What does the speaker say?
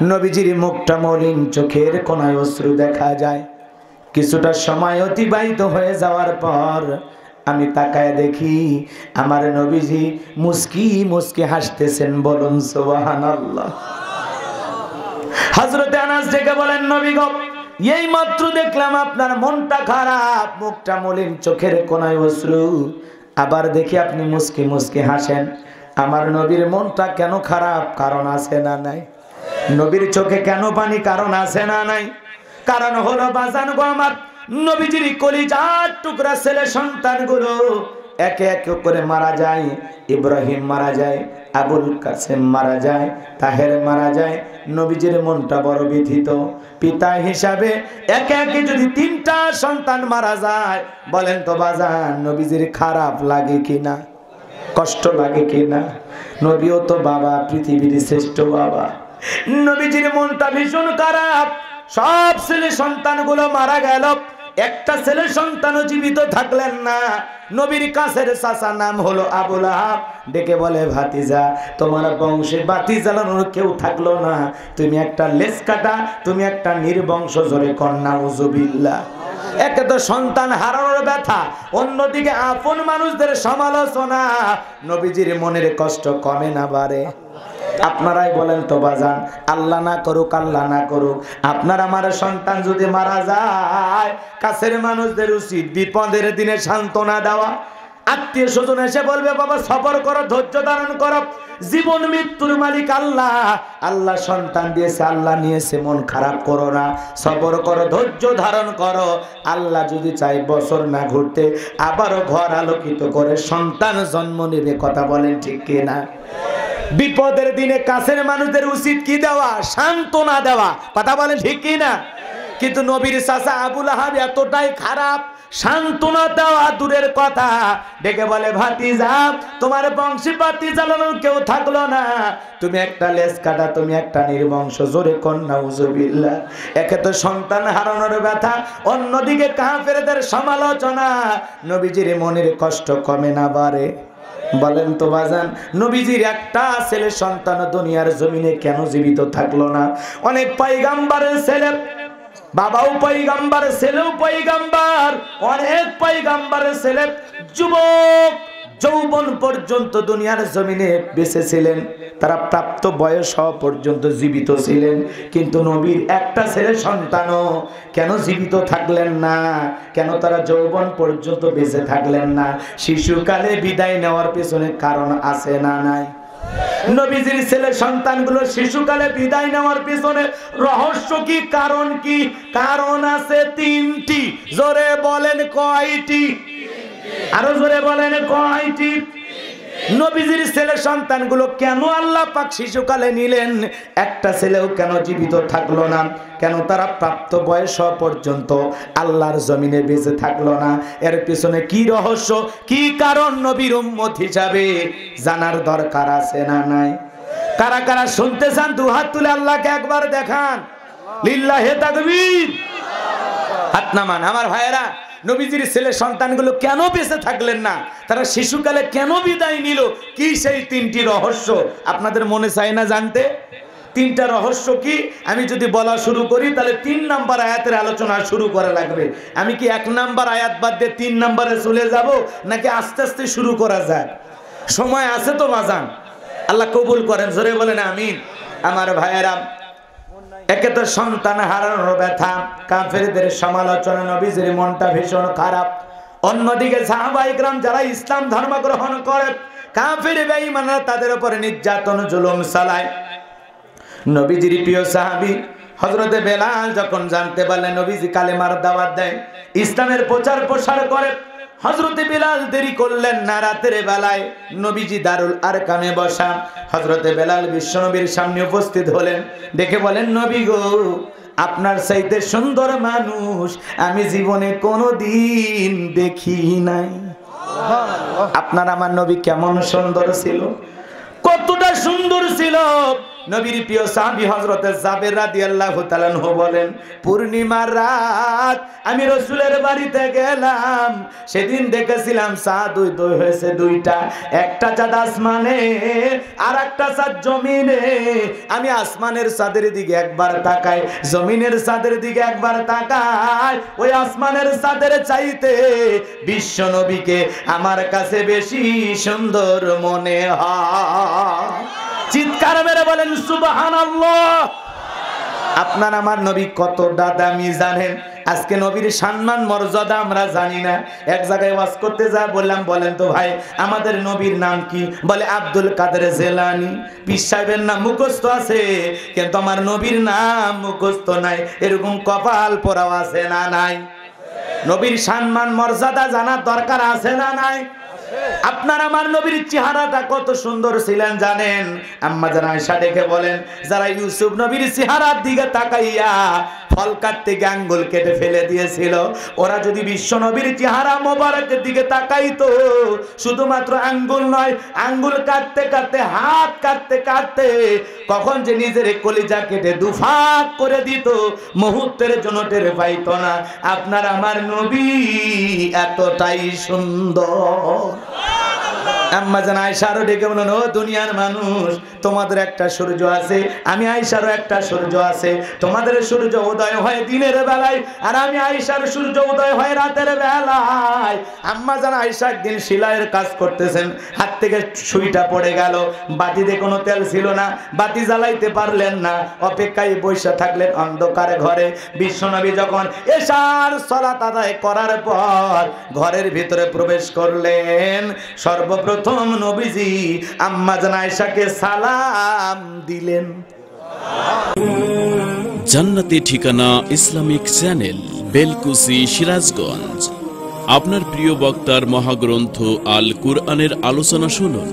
নবীজির মুখটা মলিন, চোখের কোনায় অশ্রু দেখা যায়। কিছুটা সময় অতিবাহিত হয়ে যাওয়ার পর আমি তাকায় দেখি আমার নবীজি মুস্কি মুস্কি হাসতেছেন। বলুন সুবহানাল্লাহ। হযরত আনাস ডেকে বলেন, নবী গো, এই মাত্র দেখলাম আপনার মনটা খারাপ, মুখটা মলিন, চোখের কোনায় অশ্রু, আবার দেখি আপনি মুস্কি মুস্কি হাসেন। আমার নবীর মনটা কেন খারাপ? কারণ আছে না নাই? নবীর চোখে কেন পানি? কারণ আছে না নাই? কারণ হলো বাজান গো আমার, নবীজির কলিজার টুকরা ছেলে সন্তানগুলো একে একে করে মারা যায়। ইব্রাহিম মারা যায়, আবুল কাসেম মারা যায়, তাহের মারা যায়। নবীজির মনটা বড় ব্যথিত। পিতা হিসাবে একে একে যদি 3টা সন্তান মারা যায়, বলেন তো বাজান নবীজির খারাপ লাগে কিনা? কষ্ট লাগে কিনা? নবীও তো বাবা, পৃথিবীর শ্রেষ্ঠ বাবা। নবীজির মনটা ভীষণ খারাপ। সব ছেলে সন্তানগুলো মারা গেল, একটা ছেলে সন্তানও জীবিত থাকলেন না। নবীর কাছের চাচা, নাম হলো আবু লাহাব, ডেকে বলে, ভাতিজা, তোমার বংশে বাতি জ্বালানোর কেউ থাকলো না, তুমি একটা লেজ কাটা, তুমি একটা নির্বংশ। জোরে কন্যা উযুবিল্লাহ। একে তো সন্তান হারানোর ব্যথা, অন্যদিকে আপন মানুষদের সমালোচনা। নবীজির মনের কষ্ট কমে না বাড়ে? আপনারাই বলেন তো বাজান, আল্লাহ না করুক, আল্লাহ না করুক, আপনার আমার সন্তান যদি মারা যায়, কাছের মানুষদের উচিত বিপদের দিনে সান্ত্বনা দেওয়া। আত্মীয় স্বজন এসে বলবে, বাবা সবর করো, ধৈর্য ধারণ করো, জীবন মৃত্যুর মালিক আল্লাহ, আল্লাহ সন্তান দিয়েছে, আল্লাহ নিয়েছে, মন খারাপ করো না, সবর করো, ধৈর্য ধারণ করো। আল্লাহ যদি চাই বছর না ঘুরতে আবারও ঘর আলোকিত করে সন্তান জন্ম নেবে। কথা বলেন ঠিক কিনা? বিপদের দিনে কাছের মানুষদের উচিত কি দেওয়া? সান্ত্বনা দেওয়া। কথা বলেন ঠিক কিনা? কিন্তু নবীর চাচা আবু লাহাব এতটাই খারাপ, সান্ত্বনা দেওয়া দূরের কথা, ডেকে বলে, ভাতিজা, তোমার বংশী বাতি জ্বালানোর কেউ থাকলো না, তুমি একটা লেজ কাটা, তুমি একটা নির্বংশ। জোরে কন্যা উযুবিল্লাহ। একে তো সন্তান হারানোর ব্যথা, অন্যদিকে কাফেরদের সমালোচনা। নবীজির মনের কষ্ট কমে না বাড়ে? বলেন তো বাজান, নবীজির একটা ছেলে সন্তান দুনিয়ার জমিনে কেন জীবিত থাকলো না? অনেক পয়গম্বরের ছেলে, বাবাও পয়গম্বর, ছেলেও পয়গম্বর, অনেক পয়গম্বরের ছেলে যুবক যৌবন পর্যন্ত দুনিয়ার জমিনে বেঁচে ছিলেন, তারা প্রাপ্ত বয়স হওয়া পর্যন্ত জীবিত ছিলেন। কিন্তু নবীর একটা ছেলে সন্তানও কেন জীবিত থাকলেন না? কেন তারা যৌবন পর্যন্ত বেঁচে থাকলেন না? শিশুকালে বিদায় নেওয়ার পেছনে কারণ আছে না নাই? নবীজির ছেলে সন্তানগুলো শিশুকালে বিদায় নেওয়ার পিছনে রহস্য কি? কারণ কি? কারণ আছে 3টি। জোরে বলেন কয়টি? আরো জোরে বলেন কয়টি? নবীজির ছেলে সন্তানগুলো কেন আল্লাহ পাক শিশুকালে নিলেন? একটা ছেলেও কেন জীবিত থাকলো না? কেন তারা প্রাপ্ত বয়স হওয়া পর্যন্ত আল্লাহর জমিনে বেঁচে থাকলো না? এর পিছনে কি রহস্য, কি কারণ নবীর উম্মত হিসাবে জানার দরকার আছে না নাই? কারা কারা শুনতে চান দু হাত তুলে আল্লাহকে একবার দেখান। লিল্লাহে তাকবীর। হাত নামান আমার ভাইয়েরা। নবীজির ছেলে সন্তানগুলো কেন বেঁচে থাকলেন না? তারা শিশুকালে কেন বিদায় নিল? কি সেই 3টি রহস্য আপনাদের মনে চায় না জানতে? 3টা রহস্য কি? আমি যদি বলা শুরু করি তাহলে 3 নাম্বার আয়াতের আলোচনা শুরু করা লাগবে। আমি কি 1 নাম্বার আয়াত বাদ দিয়ে 3 নাম্বারে চলে যাব, নাকি আস্তে আস্তে শুরু করা যায়? সময় আছে তো বাজান? আল্লাহ কবুল করেন, জোরে বলেন আমিন। আমার ভাইয়েরা, একে তো সন্তান হারানোর ব্যথা, কাফেরদের সমালোচনা, নবীজির মনটা ভীষণ খারাপ। অন্যদিকে সাহাবায়ে কেরাম যারা ইসলাম ধর্ম গ্রহণ করে, কাফের বেঈমানরা তাদের উপর নির্যাতন জুলুম চালায়। নবীজির প্রিয় সাহাবী হযরত বেলাল যখন জানতে পারলেন নবীজি কালেমার দাওয়াত দেয়, ইসলামের প্রচার প্রসার করে, হযরত বেলাল দেরি করলেন না। রাতের বেলায় নবীজি দারুল আরকামে বসা, হযরত বেলাল বিশ্বনবীর সামনে উপস্থিত হলেন। দেখে বলেন, নবী গো, আপনার চাইতে সুন্দর মানুষ আমি জীবনে কোনোদিন দেখি নাই। আপনার আমার নবী কেমন সুন্দর ছিল, কতটা সুন্দর ছিল! নবীর প্রিয় সাহাবী হযরত জাবের রাদিয়াল্লাহু তাআলা আনহু বলেন, পূর্ণিমার রাত আমি রাসূলের বাড়িতে গেলাম, সেদিন দেখেছিলাম চাঁদ উদয় হয়েছে দুইটা, একটা চাঁদ আসমানে আর একটা চাঁদ জমিনে। আমি আসমানের চাঁদের দিকে একবার তাকাই, জমিনের চাঁদের দিকে একবার তাকাই, ওই আসমানের চাঁদের চাইতে বিশ্ব নবীকে আমার কাছে বেশি সুন্দর মনে হয়। চিৎকার মেরে বলেন সুবহানাল্লাহ। আপনার আমার নবী কতটা দামি জানেন? আজকে নবীর সম্মান মর্যাদা আমরা জানি না। এক জায়গায় ওয়াজ করতে যা বললাম, বলেন তো ভাই আমাদের নবীর নাম কি? বলে আব্দুল কাদের জিলানী। পীর সাহেবের নাম মুখস্থ আছে, কিন্তু আমার নবীর নাম মুখস্থ নাই। এরকম কপাল পোড়াও আছে না নাই? নবীর সম্মান মর্যাদা জানার দরকার আছে না নাই? আপনার আমার নবীর চেহারাটা কত সুন্দর ছিলেন জানেন? আম্মা জান আয়েশা ডেকে বলেন, যারা ইউসুফ নবীর চেহারার দিকে তাকাইয়া ফল কাটতে গিয়ে আঙ্গুল কেটে ফেলে দিয়েছিল, ওরা যদি বিশ্ব নবীর চেহারা মোবারকের দিকে তাকাইতো, শুধুমাত্র আঙ্গুল নয়, আঙ্গুল কাটতে কাটতে, হাত কাটতে কাটতে কখন যে নিজের কলিজা কেটে দুফাক করে দিত, মুহূর্তের জন্য টের পাইতো না। আপনার আমার নবী এতটাই সুন্দর। আম্মা জান আয়েশারও ডেকে বলেন, ও দুনিয়ার মানুষ, তোমাদের একটা সূর্য আছে, আমি আয়েশারও একটা সূর্য আছে। তোমাদের সূর্য উদয় হয় দিনের বেলায়, আর আমি আয়েশার সূর্য উদয় হয় রাতের বেলায়। আম্মা জান আয়েশা একদিন সেলাইয়ের কাজ করতেছেন, হাত থেকে সুইটা পড়ে গেল, বাতিতে কোনো তেল ছিল না, বাতি জ্বালাইতে পারলেন না, অপেক্ষায় বসে থাকলেন অন্ধকারে ঘরে। বিশ্বনবী যখন এশার সালাত আদায় করার পর ঘরের ভিতরে প্রবেশ করলেন, সর্বপ্রথম নবীজি আম্মা জান আয়েশাকে সালাম দিলেন। জান্নাতি ঠিকানা ইসলামিক চ্যানেল, বেলকুচি, সিরাজগঞ্জ। আপনার প্রিয় বক্তার মহাগ্রন্থ আল কুরআনের আলোচনা শুনুন।